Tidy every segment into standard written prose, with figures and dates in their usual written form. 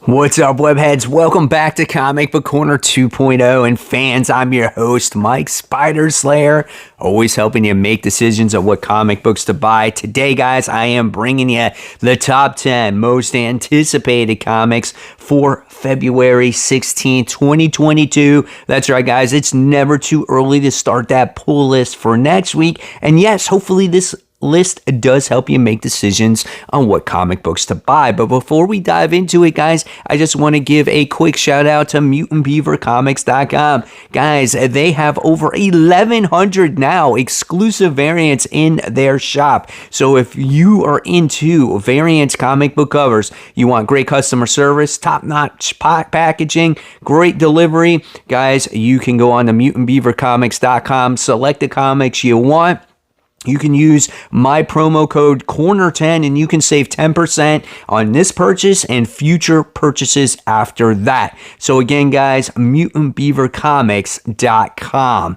What's up, webheads? Welcome back to Comic Book Corner 2.0. And fans, I'm your host, Mike Spider Slayer, always helping you make decisions of what comic books to buy. Today, guys, I am bringing you the top 10 most anticipated comics for February 16, 2022. That's right, guys. It's never too early to start that pull list for next week. And yes, hopefully this list does help you make decisions on what comic books to buy. But before we dive into it, guys, I just want to give a quick shout out to MutantBeaverComics.com. Guys, they have over 1,100 now exclusive variants in their shop. So if you are into variant comic book covers, you want great customer service, top-notch packaging, great delivery, guys, you can go on to MutantBeaverComics.com, select the comics you want. You can use my promo code CORNER10 and you can save 10% on this purchase and future purchases after that. So again, guys, MutantBeaverComics.com.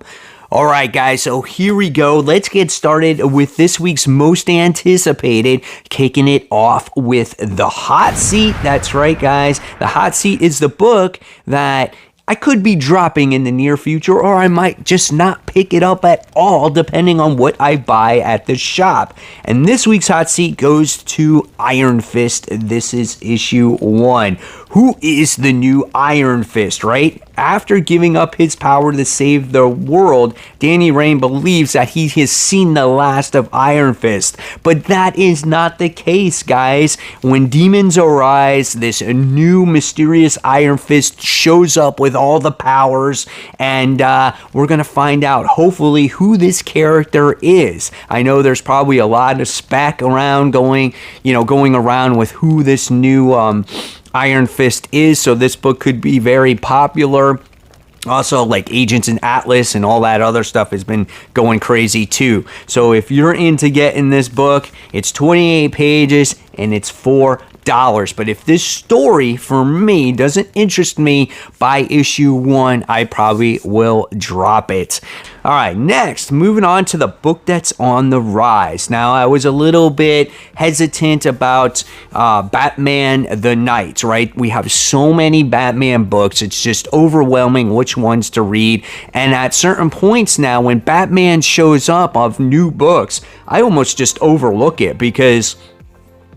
All right, guys, so here we go. Let's get started with this week's most anticipated, kicking it off with The Hot Seat. That's right, guys. The Hot Seat is the book that I could be dropping in the near future, or I might just not pick it up at all, depending on what I buy at the shop. And this week's hot seat goes to Iron Fist. This is issue 1. Who is the new Iron Fist, right? After giving up his power to save the world, Danny Rand believes that he has seen the last of Iron Fist. But that is not the case, guys. When demons arise, this new mysterious Iron Fist shows up with all the powers, and we're going to find out, hopefully, who this character is. I know there's probably a lot of spec around going around with who this new Iron Fist is, so this book could be very popular. Also, like Agents in Atlas and all that other stuff has been going crazy too. So if you're into getting this book, it's 28 pages and it's $4. But if this story, for me, doesn't interest me by issue 1, I probably will drop it. All right, next, moving on to the book that's on the rise. Now, I was a little bit hesitant about Batman the Knight, right? We have so many Batman books, it's just overwhelming which ones to read. And at certain points now, when Batman shows up of new books, I almost just overlook it because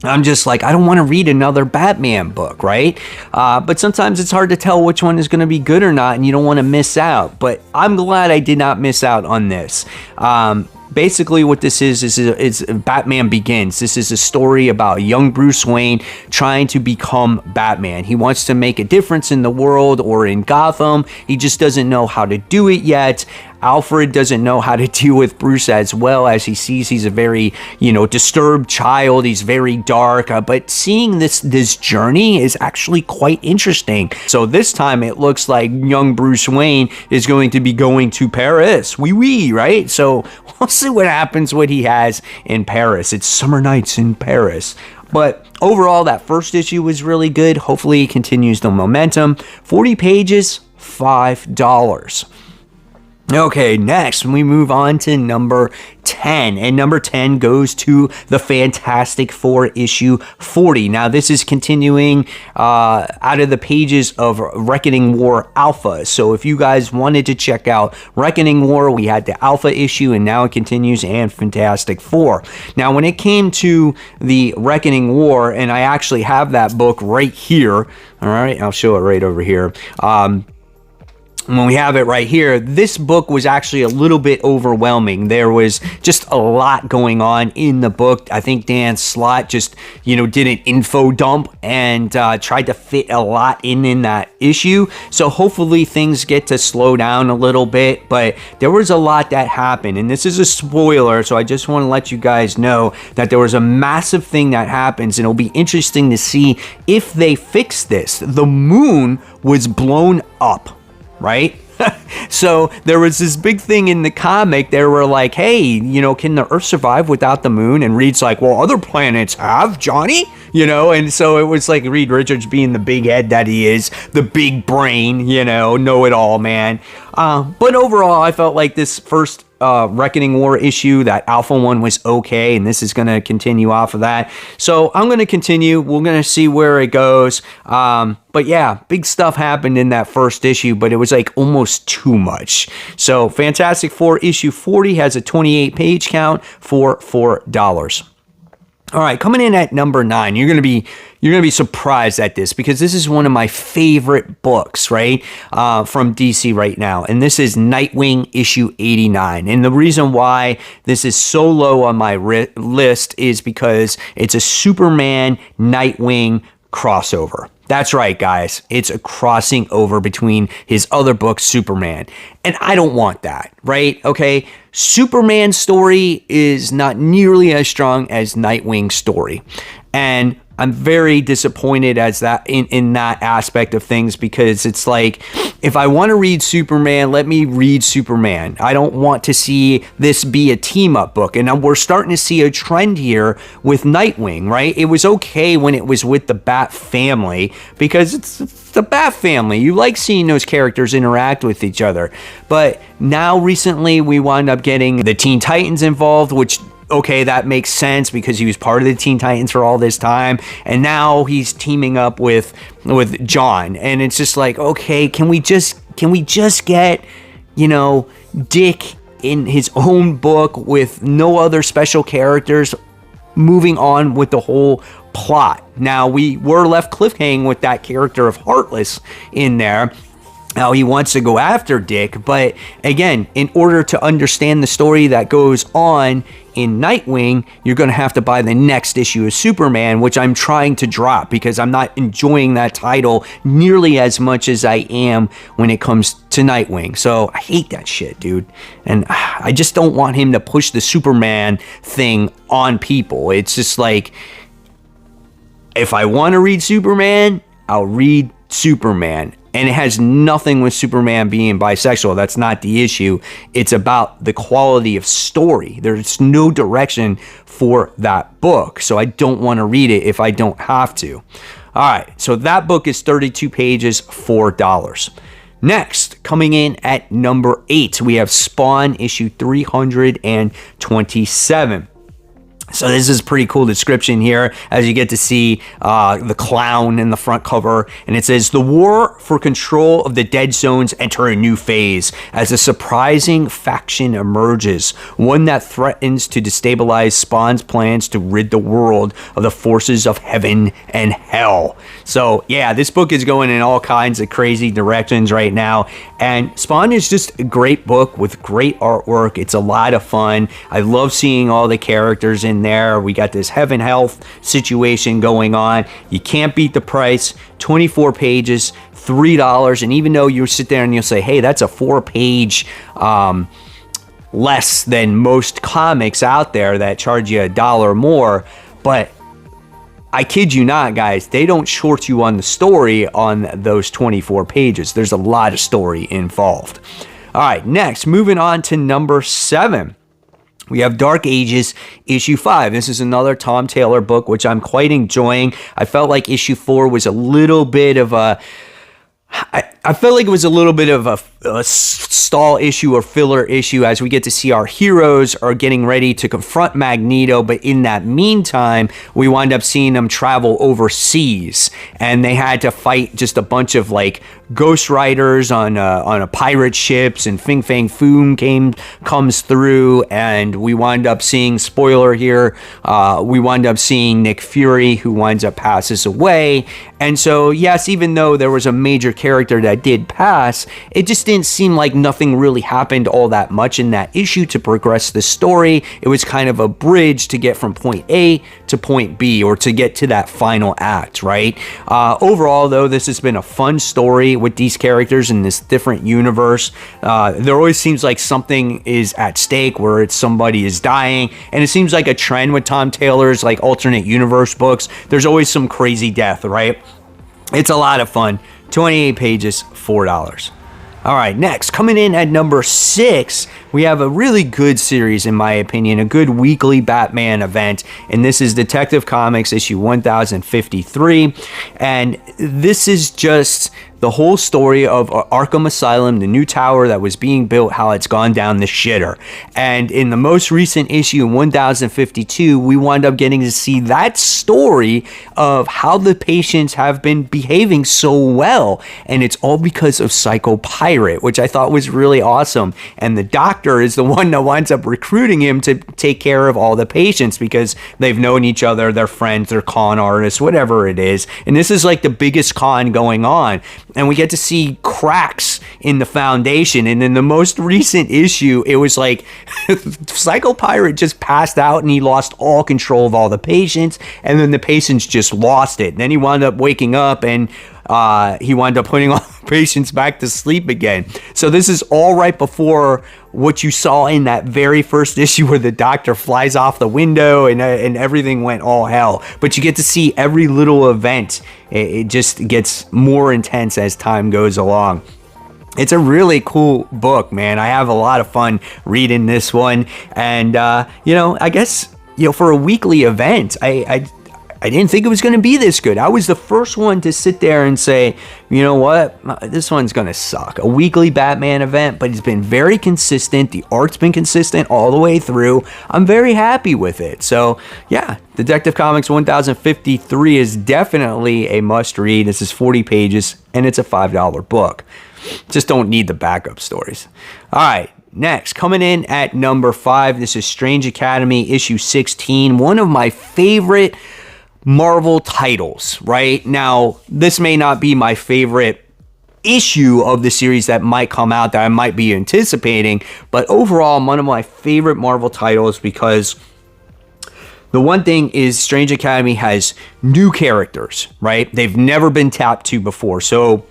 I'm just like, I don't want to read another Batman book, right? But sometimes it's hard to tell which one is going to be good or not, and you don't want to miss out. But I'm glad I did not miss out on this. Basically, what this is Batman Begins. This is a story about young Bruce Wayne trying to become Batman. He wants to make a difference in the world or in Gotham. He just doesn't know how to do it yet. Alfred doesn't know how to deal with Bruce as well, as he sees he's a very, disturbed child. He's very dark, but seeing this journey is actually quite interesting. So this time it looks like young Bruce Wayne is going to be going to Paris. Oui, right? So we'll see what happens, what he has in Paris. It's summer nights in Paris. But overall, that first issue was really good. Hopefully it continues the momentum. 40 pages, $5. Okay, next we move on to number 10, and number 10 goes to the Fantastic Four issue 40. Now, this is continuing out of the pages of Reckoning War Alpha. So if you guys wanted to check out Reckoning War, we had the Alpha issue, and now it continues, and Fantastic Four. Now, when it came to the Reckoning War, and I actually have that book right here, all right, I'll show it right over here. When we have it right here, this book was actually a little bit overwhelming. There was just a lot going on in the book. I think Dan Slott just, did an info dump and tried to fit a lot in that issue. So hopefully things get to slow down a little bit, but there was a lot that happened. And this is a spoiler, so I just want to let you guys know that there was a massive thing that happens, and it'll be interesting to see if they fix this. The moon was blown up, right? So there was this big thing in the comic. They were like, hey, can the Earth survive without the moon? And Reed's like, well, other planets have, Johnny. And so it was like Reed Richards being the big head that he is, the big brain, know-it-all man. But overall, I felt like this first Reckoning War issue. That Alpha one was okay, and this is going to continue off of that. So I'm going to continue. We're going to see where it goes. But yeah, big stuff happened in that first issue, but it was like almost too much. So Fantastic Four issue 40 has a 28 page count for $4. All right, coming in at number 9, you're gonna be surprised at this, because this is one of my favorite books, right, from DC right now, and this is Nightwing issue 89. And the reason why this is so low on my list is because it's a Superman Nightwing crossover. That's right, guys. It's a crossing over between his other book, Superman. And I don't want that, right? Okay. Superman's story is not nearly as strong as Nightwing's story. And I'm very disappointed as that in that aspect of things, because it's like, if I want to read Superman, let me read Superman. I don't want to see this be a team-up book. And we're starting to see a trend here with Nightwing, right? It was okay when it was with the Bat family, because it's the Bat family. You like seeing those characters interact with each other. But now recently we wound up getting the Teen Titans involved, which, okay, that makes sense because he was part of the Teen Titans for all this time, and now he's teaming up with John, and it's just like, okay, can we just get, Dick in his own book with no other special characters, moving on with the whole plot. Now, we were left cliffhanging with that character of Heartless in there. Now, he wants to go after Dick, but again, in order to understand the story that goes on in Nightwing, you're going to have to buy the next issue of Superman, which I'm trying to drop because I'm not enjoying that title nearly as much as I am when it comes to Nightwing. So I hate that shit, dude. And I just don't want him to push the Superman thing on people. It's just like, if I want to read Superman, I'll read Superman. And it has nothing with Superman being bisexual. That's not the issue. It's about the quality of story. There's no direction for that book. So I don't want to read it if I don't have to. All right. So that book is 32 pages, $4. Next, coming in at number 8, we have Spawn issue 327. So this is a pretty cool description here, as you get to see the clown in the front cover. And it says, the war for control of the dead zones enter a new phase as a surprising faction emerges, one that threatens to destabilize Spawn's plans to rid the world of the forces of heaven and hell. So yeah, this book is going in all kinds of crazy directions right now. And Spawn is just a great book with great artwork. It's a lot of fun. I love seeing all the characters in there. We got this heaven health situation going on. You can't beat the price. 24 pages, $3. And even though you sit there and you'll say, hey, that's a 4-page less than most comics out there that charge you $1 more, but I kid you not, guys, they don't short you on the story on those 24 pages. There's a lot of story involved. All right, next, moving on to number 7. We have Dark Ages, issue 5. This is another Tom Taylor book, which I'm quite enjoying. I felt like issue 4 was a little bit of a... I felt like it was a little bit of a stall issue or filler issue, as we get to see our heroes are getting ready to confront Magneto, but in that meantime, we wind up seeing them travel overseas, and they had to fight just a bunch of like Ghost Riders on a pirate ships, and Fing Fang Foom comes through, and we wind up seeing, spoiler here, we wind up seeing Nick Fury, who winds up passes away. And so yes, even though there was a major character that did pass, it just didn't seem like nothing really happened all that much in that issue to progress the story. It was kind of a bridge to get from point A to point B, or to get to that final act, right? Overall, though, this has been a fun story with these characters in this different universe. There always seems like something is at stake, where it's somebody is dying, and it seems like a trend with Tom Taylor's like alternate universe books. There's always some crazy death, right? It's a lot of fun. 28 pages, $4. All right, next, coming in at number 6, we have a really good series, in my opinion, a good weekly Batman event, and this is Detective Comics issue 1053, and this is just the whole story of Arkham Asylum, the new tower that was being built, how it's gone down the shitter. And in the most recent issue, in 1052, we wound up getting to see that story of how the patients have been behaving so well. And it's all because of Psycho Pirate, which I thought was really awesome. And the doctor is the one that winds up recruiting him to take care of all the patients because they've known each other, they're friends, they're con artists, whatever it is. And this is like the biggest con going on. And we get to see cracks in the foundation. And in the most recent issue, it was like Psycho Pirate just passed out and he lost all control of all the patients. And then the patients just lost it. And then he wound up waking up and he wound up putting all the patients back to sleep again. So this is all right before what you saw in that very first issue where the doctor flies off the window and everything went all hell. But you get to see every little event. It just gets more intense as time goes along. It's a really cool book, man. I have a lot of fun reading this one. And, I guess, for a weekly event, I didn't think it was going to be this good. I was the first one to sit there and say, you know what, this one's going to suck. A weekly Batman event, but it's been very consistent. The art's been consistent all the way through. I'm very happy with it. So, yeah, Detective Comics 1053 is definitely a must read. This is 40 pages, and it's a $5 book. Just don't need the backup stories. All right. Next, coming in at number 5, this is Strange Academy issue 16, one of my favorite Marvel titles. Right now, this may not be my favorite issue of the series that might come out that I might be anticipating, but overall, one of my favorite Marvel titles because the one thing is Strange Academy has new characters, right? They've never been tapped to before, so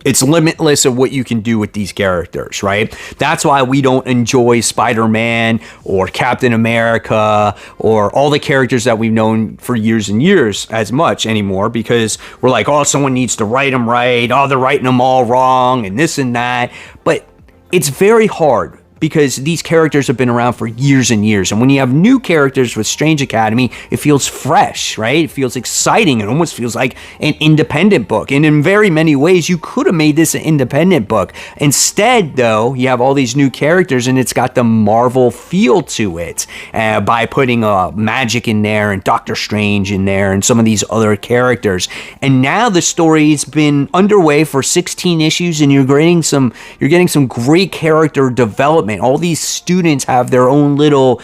it's limitless of what you can do with these characters, right? That's why we don't enjoy SpiderMan or Captain America or all the characters that we've known for years and years as much anymore, because we're like, oh, someone needs to write them right. Oh, they're writing them all wrong and this and that. But it's very hard because these characters have been around for years and years. And when you have new characters with Strange Academy, it feels fresh, right? It feels exciting. It almost feels like an independent book. And in very many ways, you could have made this an independent book. Instead, though, you have all these new characters and it's got the Marvel feel to it by putting Magic in there and Doctor Strange in there and some of these other characters. And now the story's been underway for 16 issues and you're getting some great character development. All these students have their own little,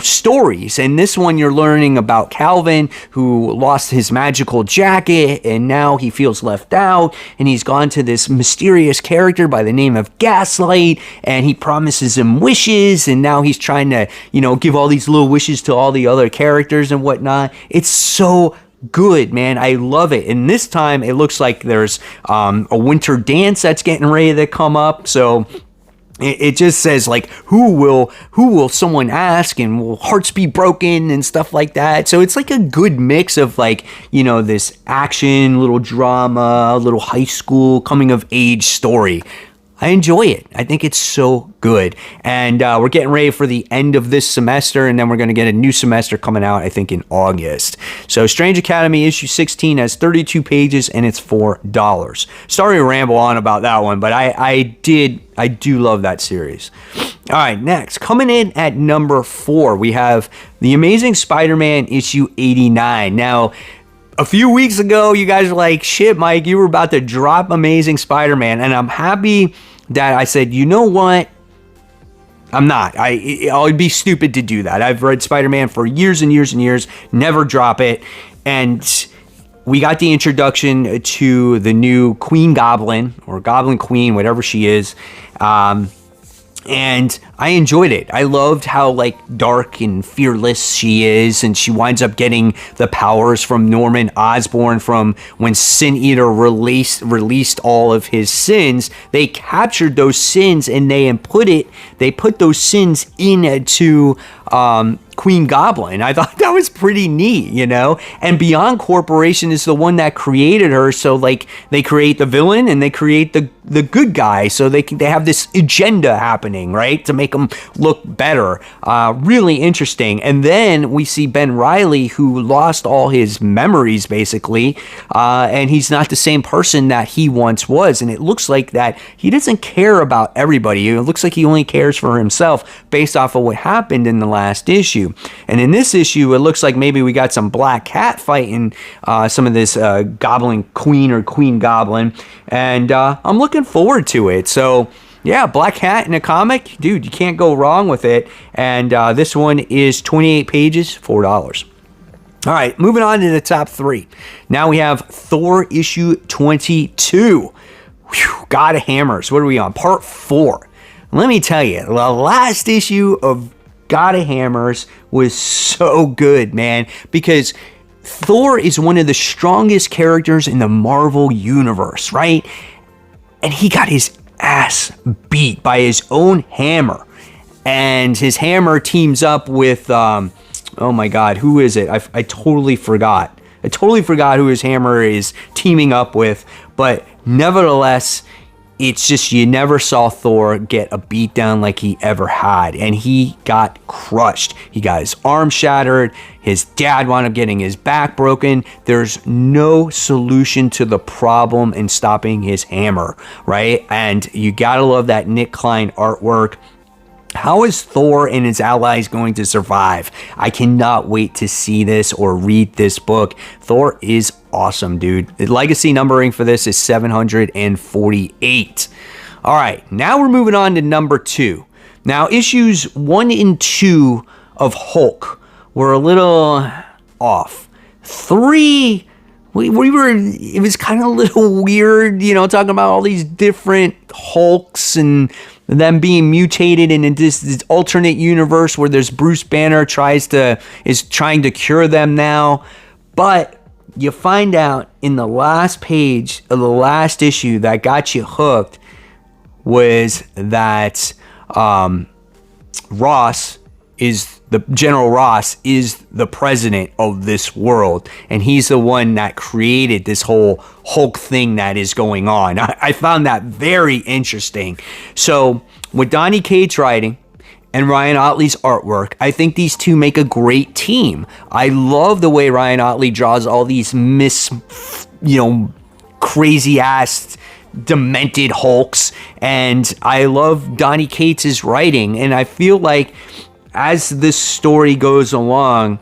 stories. And this one you're learning about Calvin, who lost his magical jacket and now he feels left out. And he's gone to this mysterious character by the name of Gaslight and he promises him wishes. And now he's trying to, give all these little wishes to all the other characters and whatnot. It's so good, man. I love it. And this time it looks like there's a winter dance that's getting ready to come up. So it just says like, who will someone ask, and will hearts be broken and stuff like that. So it's like a good mix of like, this action, little drama, little high school coming of age story. I enjoy it. I think it's so good. And we're getting ready for the end of this semester, and then we're going to get a new semester coming out, I think, in August. So Strange Academy issue 16 has 32 pages, and it's $4. Sorry to ramble on about that one, but I do love that series. All right, next, coming in at number 4, we have The Amazing Spider-Man issue 89. Now, a few weeks ago, you guys were like, shit, Mike, you were about to drop Amazing Spider-Man, and I'm happy that I said, you know what? I'm not. I'd be stupid to do that. I've read Spider-Man for years and years and years, never drop it, and we got the introduction to the new Queen Goblin, or Goblin Queen, whatever she is, and I enjoyed it. I loved how like dark and fearless she is, and she winds up getting the powers from Norman Osborn from when Sin Eater released all of his sins. They captured those sins and they put those sins into Queen Goblin. I thought that was pretty neat, you know? And Beyond Corporation is the one that created her, so like they create the villain and they create the good guy, so they have this agenda happening, right? To make them look better. Really interesting. And then we see Ben Reilly, who lost all his memories basically, and he's not the same person that he once was, and it looks like that he doesn't care about everybody. It looks like he only cares for himself based off of what happened in the last issue. And in this issue, it looks like maybe we got some Black Cat fighting some of this Goblin Queen or Queen Goblin, and I'm looking forward to it. So yeah, Black Cat in a comic, dude, you can't go wrong with it. And this one is 28 pages, $4. All right, moving on to the top 3. Now we have Thor issue 22. Whew, God of Hammers. What are we on? Part 4. Let me tell you, the last issue of God of Hammers was so good, man, because Thor is one of the strongest characters in the Marvel universe, right? And he got his ass beat by his own hammer. And his hammer teams up with, oh my God, who is it? I totally forgot. I totally forgot who his hammer is teaming up with. But nevertheless, it's just you never saw Thor get a beatdown like he ever had. And he got crushed. He got his arm shattered. His dad wound up getting his back broken. There's no solution to the problem in stopping his hammer, right? And you gotta love that Nick Klein artwork. How is Thor and his allies going to survive? I cannot wait to see this or read this book. Thor is awesome, dude. The legacy numbering for this is 748. All right, now we're moving on to number 2. Now, issues 1 and 2 of Hulk were a little off. 3, it was kind of a little weird, you know, talking about all these different Hulks and them being mutated in this alternate universe where there's Bruce Banner is trying to cure them now. But you find out in the last page of the last issue that got you hooked was that General Ross is the president of this world, and he's the one that created this whole Hulk thing that is going on. I found that very interesting. So with Donny Cates writing and Ryan Ottley's artwork, I think these two make a great team. I love the way Ryan Ottley draws all these crazy ass demented Hulks, and I love Donny Cates' writing, and I feel like as this story goes along,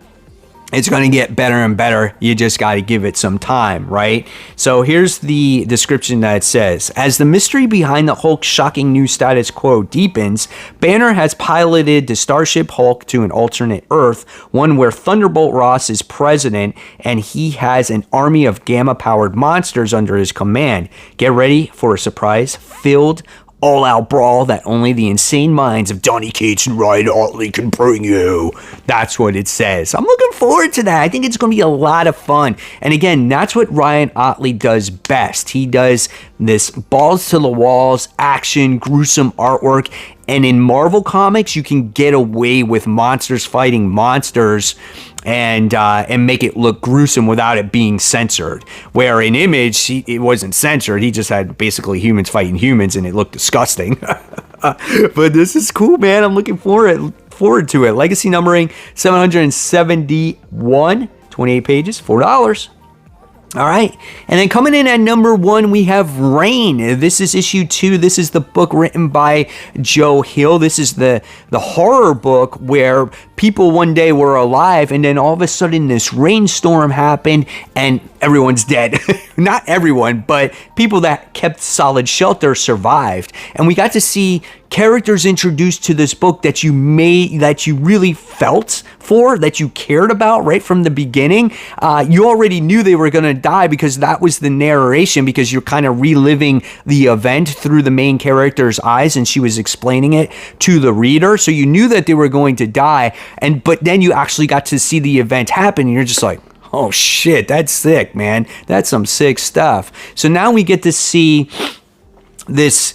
it's going to get better and better. You just got to give it some time, right? So here's the description that it says. As the mystery behind the Hulk's shocking new status quo deepens, Banner has piloted the Starship Hulk to an alternate Earth, one where Thunderbolt Ross is president, and he has an army of gamma-powered monsters under his command. Get ready for a surprise-filled all-out brawl that only the insane minds of Donny Cates and Ryan Ottley can bring you. That's what it says. I'm looking forward to that. I think it's going to be a lot of fun. And again, that's what Ryan Ottley does best. He does this balls to the walls, action, gruesome artwork. And in Marvel Comics, you can get away with monsters fighting monsters and make it look gruesome without it being censored. Where in Image, it wasn't censored. He just had basically humans fighting humans, and it looked disgusting. But this is cool, man. I'm looking forward to it. Legacy numbering 771, 28 pages, $4. All right, and then coming in at number 1, we have Rain. This is issue 2. This is the book written by Joe Hill. This is the horror book where people one day were alive, and then all of a sudden this rainstorm happened, and everyone's dead. Not everyone, but people that kept solid shelter survived. And we got to see characters introduced to this book that you really felt for, that you cared about right from the beginning. You already knew they were going to die because that was the narration, because you're kind of reliving the event through the main character's eyes, and she was explaining it to the reader. So you knew that they were going to die, but then you actually got to see the event happen, and you're just like, oh shit, that's sick, man. That's some sick stuff. So now we get to see the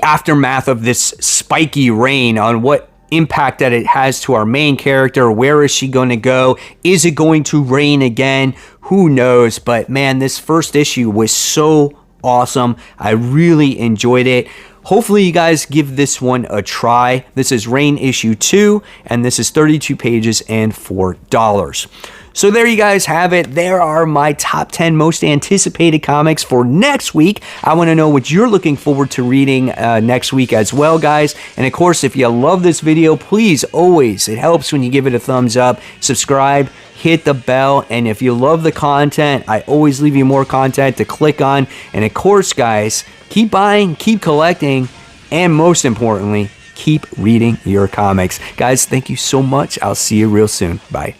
aftermath of this spiky rain on what impact that it has to our main character. Where is she going to go? Is it going to rain again? Who knows? But man, this first issue was so awesome. I really enjoyed it. Hopefully you guys give this one a try. This is Rain issue 2, and this is 32 pages and $4. So there you guys have it. There are my top 10 most anticipated comics for next week. I want to know what you're looking forward to reading next week as well, guys. And of course, if you love this video, please always, it helps when you give it a thumbs up, subscribe, hit the bell, and if you love the content, I always leave you more content to click on. And of course, guys, keep buying, keep collecting, and most importantly, keep reading your comics. Guys, thank you so much. I'll see you real soon. Bye.